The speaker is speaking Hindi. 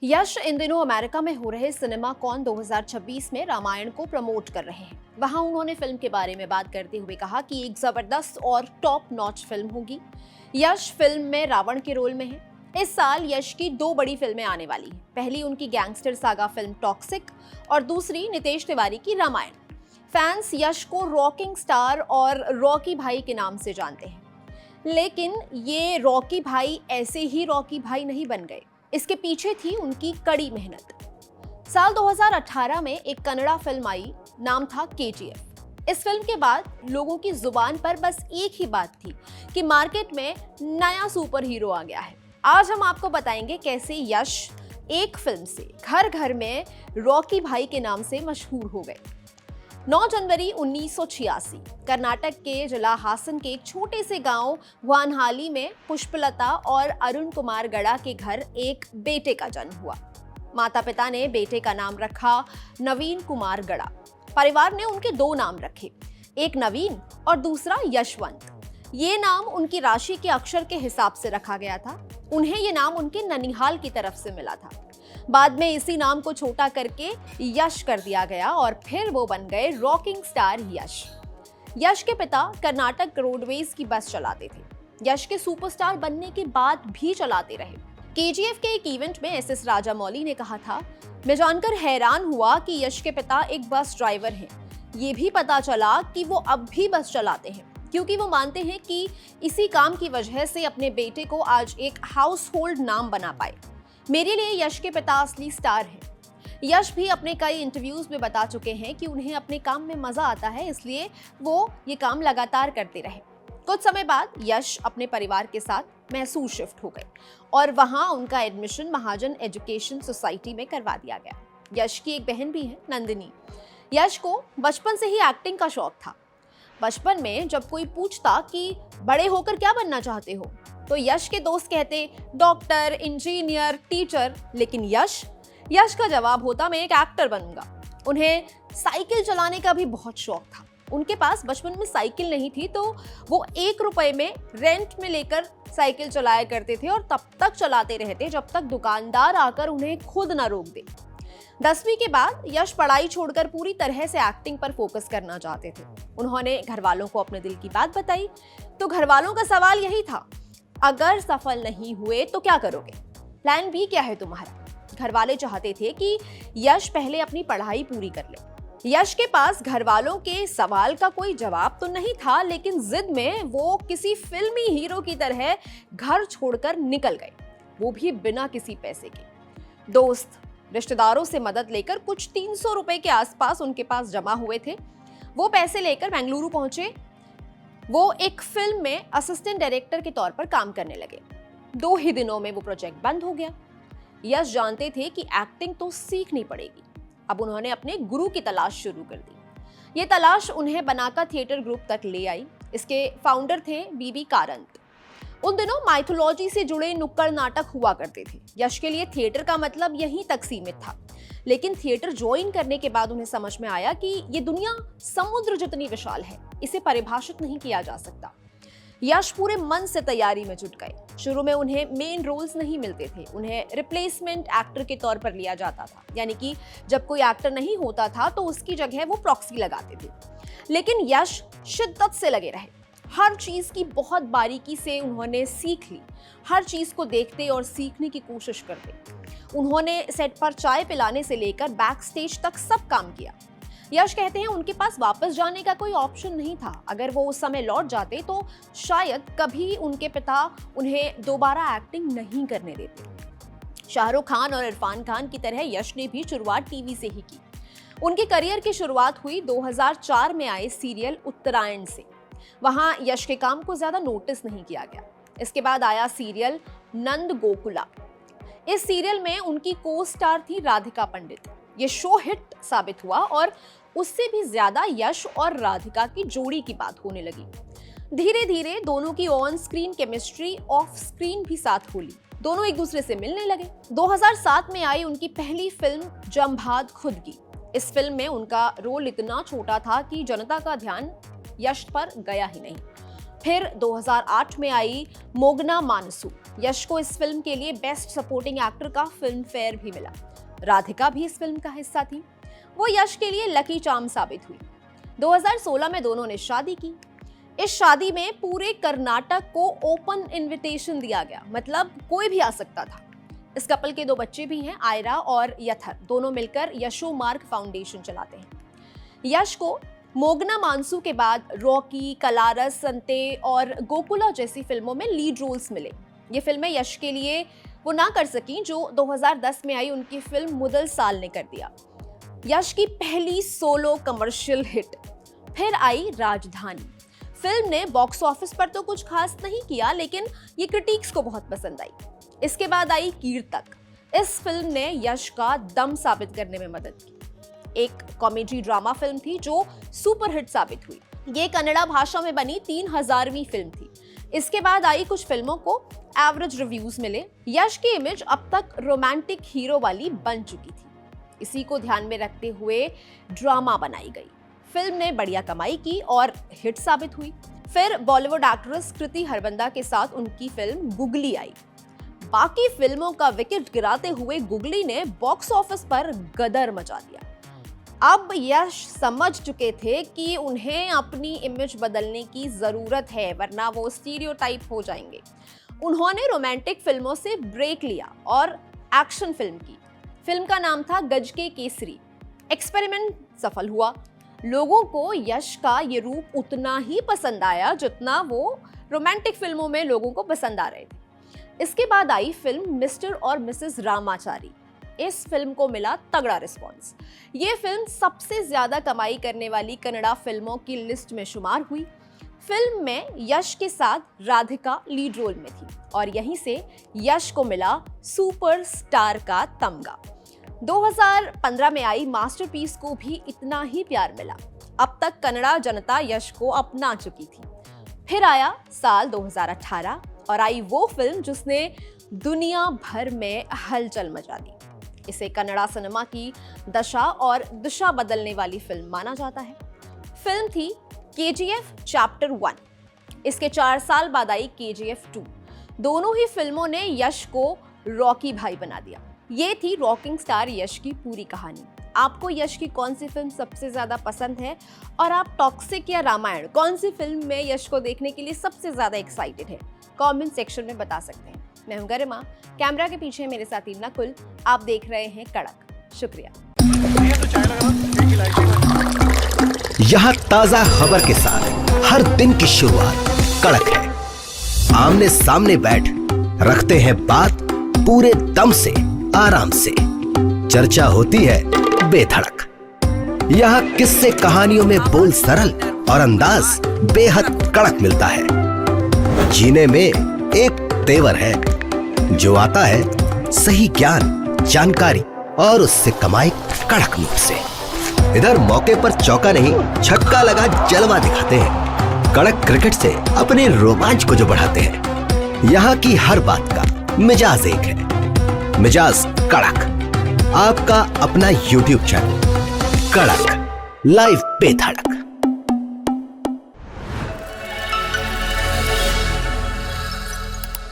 यश इन दिनों अमेरिका में हो रहे सिनेमा कॉन 2026 में रामायण को प्रमोट कर रहे हैं। वहां उन्होंने फिल्म के बारे में बात करते हुए कहा कि एक जबरदस्त और टॉप नॉच फिल्म होगी। यश फिल्म में रावण के रोल में है। इस साल यश की दो बड़ी फिल्में आने वाली हैं। पहली उनकी गैंगस्टर सागा फिल्म टॉक्सिक और दूसरी नितेश तिवारी की रामायण। फैंस यश को रॉकिंग स्टार और रॉकी भाई के नाम से जानते हैं, लेकिन ये रॉकी भाई ऐसे ही रॉकी भाई नहीं बन गए। इसके पीछे थी उनकी कड़ी मेहनत। साल 2018 में एक कन्नड़ा फिल्म आई, नाम था KGF। इस फिल्म के बाद लोगों की जुबान पर बस एक ही बात थी कि मार्केट में नया सुपर हीरो आ गया है। आज हम आपको बताएंगे कैसे यश एक फिल्म से घर घर में रॉकी भाई के नाम से मशहूर हो गए। 9 जनवरी 1986 कर्नाटक के जलाहासन के एक छोटे से गांव वानहाली में पुष्पलता और अरुण कुमार गड़ा के घर एक बेटे का जन्म हुआ। माता पिता ने बेटे का नाम रखा नवीन कुमार गड़ा। परिवार ने उनके दो नाम रखे, एक नवीन और दूसरा यशवंत। ये नाम उनकी राशि के अक्षर के हिसाब से रखा गया था। उन्हें ये नाम उनके ननिहाल की तरफ से मिला था। बाद में इसी नाम को छोटा करके यश कर दिया गया और फिर वो बन गए रॉकिंग स्टार यश। यश के पिता कर्नाटक रोडवेज की बस चलाते थे। यश के सुपरस्टार बनने के बाद भी चलाते रहे। KGF के एक इवेंट में SS राजामौली ने कहा था, मैं जानकर हैरान हुआ कि यश के पिता एक बस ड्राइवर हैं। ये भी पता चला कि वो अब भी बस चलाते हैं, क्योंकि वो मानते हैं कि इसी काम की वजह से अपने बेटे को आज एक हाउस होल्ड नाम बना पाए। मेरे लिए यश के पिता असली स्टार हैं। यश भी अपने कई इंटरव्यूज में बता चुके हैं कि उन्हें अपने काम में मजा आता है, इसलिए वो ये काम लगातार करते रहे। कुछ समय बाद यश अपने परिवार के साथ मैसूर शिफ्ट हो गए और वहां उनका एडमिशन महाजन एजुकेशन सोसाइटी में करवा दिया गया। यश की एक बहन भी है, नंदिनी। यश को बचपन से ही एक्टिंग का शौक था। बचपन में जब कोई पूछता कि बड़े होकर क्या बनना चाहते हो, तो यश के दोस्त कहते डॉक्टर, इंजीनियर, टीचर, लेकिन यश का जवाब होता मैं एक एक्टर बनूंगा। उन्हें साइकिल चलाने का भी बहुत शौक था। उनके पास बचपन में साइकिल नहीं थी, तो वो 1 रुपए में रेंट में लेकर साइकिल चलाया करते थे और तब तक चलाते रहते जब तक दुकानदार आकर उन्हें खुद न रोक दे। 10वीं के बाद यश पढ़ाई छोड़कर पूरी तरह से एक्टिंग पर फोकस करना चाहते थे। उन्होंने घर वालों को अपने दिल की बात बताई, तो घर वालों का सवाल यही था, अगर सफल नहीं हुए तो क्या करोगे? प्लान B क्या है तुम्हारा? घर वाले चाहते थे कि यश पहले अपनी पढ़ाई पूरी कर ले। यश के पास घर वालों के सवाल का कोई जवाब तो नहीं था, लेकिन जिद में वो किसी फिल्मी हीरो की तरह घर छोड़कर निकल गए, वो भी बिना किसी पैसे के। दोस्त, रिश्तेदारों से मदद लेकर कुछ 300 रुपए के आसपास उनके पास जमा हुए थे। वो पैसे लेकर बेंगलुरु पहुंचे। वो एक फिल्म में असिस्टेंट डायरेक्टर के तौर पर काम करने लगे। 2 ही दिनों में वो प्रोजेक्ट बंद हो गया। यश जानते थे कि एक्टिंग तो सीखनी पड़ेगी। अब उन्होंने अपने गुरु की तलाश शुरू कर दी। ये तलाश उन्हें बनाका थिएटर ग्रुप तक ले आई। इसके फाउंडर थे BB कारंत। उन दिनों माइथोलॉजी से जुड़े नुक्कड़ नाटक हुआ करते थे। यश के लिए थिएटर का मतलब यहीं तक सीमित था, लेकिन थिएटर ज्वाइन करने के बाद उन्हें समझ में आया कि ये दुनिया समुद्र जितनी विशाल है, इसे परिभाषित नहीं किया जा सकता। यश पूरे मन से तैयारी में जुट गए। शुरू में उन्हें मेन रोल्स नहीं मिलते थे, उन्हें रिप्लेसमेंट एक्टर के तौर पर लिया जाता था, यानी कि जब कोई एक्टर नहीं होता था तो उसकी जगह वो प्रॉक्सी लगाते थे। लेकिन यश शिद्दत से लगे रहे। हर चीज की बहुत बारीकी से उन्होंने सीख ली। हर चीज को देखते और सीखने की कोशिश करते। उन्होंने सेट पर चाय पिलाने से लेकर बैक स्टेज तक सब काम किया। यश कहते हैं उनके पास वापस जाने का कोई ऑप्शन नहीं था। अगर वो उस समय लौट जाते तो शायद कभी उनके पिता उन्हें दोबारा एक्टिंग नहीं करने देते। शाहरुख खान और इरफान खान की तरह यश ने भी शुरुआत टीवी से ही की। उनके करियर की शुरुआत हुई 2004 में आए सीरियल उत्तरायण से। वहां यश के काम को ज्यादा नोटिस नहीं किया गया। इसके बाद आया सीरियल नंद गोकुला। इस सीरियल में उनकी को स्टार थी राधिका पंडित। ये शो हिट साबित हुआ और उससे भी ज्यादा यश और राधिका की जोड़ी की बात होने लगी। धीरे धीरे दोनों की on screen chemistry of screen भी साथ हो ली। दोनों एक दूसरे से मिलने लगे। 2007 में आई उनकी पहली फिल्म जमभाद खुद की। इस फिल्म में उनका रोल इतना छोटा था कि जनता का ध्यान यश पर गया ही नहीं। फिर 2008 में आई मोगना मानसू। यश को इस फिल्म के लिए बेस्ट सपोर्टिंग एक्टर का फिल्म फेयर भी मिला। राधिका भी इस फिल्म का हिस्सा थी। वो यश के लिए लकी चार्म साबित हुई। 2016 में दोनों ने शादी की। इस शादी में पूरे कर्नाटक को ओपन इनविटेशन दिया गया, मतलब कोई भी आ सकता था। इस कपल के 2 बच्चे भी हैं, आयरा और यथर। दोनों मिलकर यशो मार्ग फाउंडेशन चलाते हैं। यश को मोगना मानसू के बाद रॉकी, कलारस, संते और गोकुला जैसी फिल्मों में लीड रोल्स मिले। ये फिल्में यश के लिए वो ना कर सकी जो 2010 में आई उनकी फिल्म मुदल साल ने कर दिया। यश की पहली सोलो कमर्शियल हिट। फिर आई राजधानी। फिल्म ने बॉक्स ऑफिस पर तो कुछ खास नहीं किया, लेकिन ये क्रिटिक्स को बहुत पसंद आई। इसके बाद आई कीर्तक। इस फिल्म ने यश का दम साबित करने में मदद की। एक कॉमेडी ड्रामा फिल्म थी जो सुपर हिट साबित हुई। ये कन्नड़ा भाषा में बनी 3000वीं फिल्म थी। इसके बाद आई कुछ फिल्मों को एवरेज रिव्यूज मिले। यश की इमेज अब तक रोमांटिक हीरो वाली बन चुकी थी। इसी को ध्यान में रखते हुए ड्रामा बनाई गई। फिल्म ने बढ़िया कमाई की और हिट साबित हुई। फिर बॉलीवुड एक्ट्रेस कृति हरबंदा के साथ उनकी फिल्म गुगली आई। बाकी फिल्मों का विकेट गिराते हुए गुगली ने बॉक्स ऑफिस पर गदर मचा दिया। अब यश समझ चुके थे कि उन्हें अपनी इमेज बदलने की जरूरत है, वरना वो स्टीरियोटाइप हो जाएंगे। उन्होंने रोमांटिक फिल्मों से ब्रेक लिया और एक्शन फिल्म की। फिल्म का नाम था गज के केसरी। एक्सपेरिमेंट सफल हुआ। लोगों को यश का ये रूप उतना ही पसंद आया जितना वो रोमांटिक फिल्मों में लोगों को पसंद आ रहे थे। इसके बाद आई फिल्म मिस्टर और मिसेस रामाचारी। इस फिल्म को मिला तगड़ा रिस्पॉन्स। ये फिल्म सबसे ज्यादा कमाई करने वाली कन्नड़ा फिल्मों की लिस्ट में शुमार हुई। फिल्म में यश के साथ राधिका लीड रोल में थी और यहीं से यश को मिला सुपरस्टार का तमगा। 2015 में आई मास्टरपीस को भी इतना ही प्यार मिला। अब तक कन्नड़ा जनता यश को अपना चुकी थी। फिर आया साल 2018 और आई वो फिल्म जिसने दुनिया भर में हलचल मचा दी। इसे कन्नड़ा सिनेमा की दशा और दिशा बदलने वाली फिल्म माना जाता है। फिल्म थी KGF चैप्टर 1। इसके 4 साल बाद आई KGF 2। दोनों ही फिल्मों ने यश को रॉकी भाई बना दिया। ये थी रॉकिंग स्टार यश की पूरी कहानी। आपको यश की कौन सी फिल्म सबसे ज्यादा पसंद है और आप टॉक्सिक या रामायण कौन सी फिल्म में यश को देखने के लिए सबसे ज्यादा एक्साइटेड है? कमेंट सेक्शन में बता सकते हैं। मैं हूं गरिमा, कैमरा के पीछे मेरे साथी नकुल। आप देख रहे हैं कड़क। शुक्रिया। यहाँ ताजा खबर के साथ हर दिन की शुरुआत कड़क है। आमने सामने बैठ रखते हैं बात पूरे दम से, आराम से। चर्चा होती है बेधड़क। यहाँ किस्से कहानियों में बोल सरल और अंदाज बेहद कड़क मिलता है। जीने में एक तेवर है जो आता है सही ज्ञान, जानकारी और उससे कमाई कड़क नोट से। इधर मौके पर चौका नहीं, छक्का लगा जलवा दिखाते हैं। कड़क क्रिकेट से अपने रोमांच को जो बढ़ाते हैं। यहाँ की हर बात का मिजाज एक है, मिजाज कड़क। आपका अपना YouTube चैनल कड़क, लाइव बेधड़क।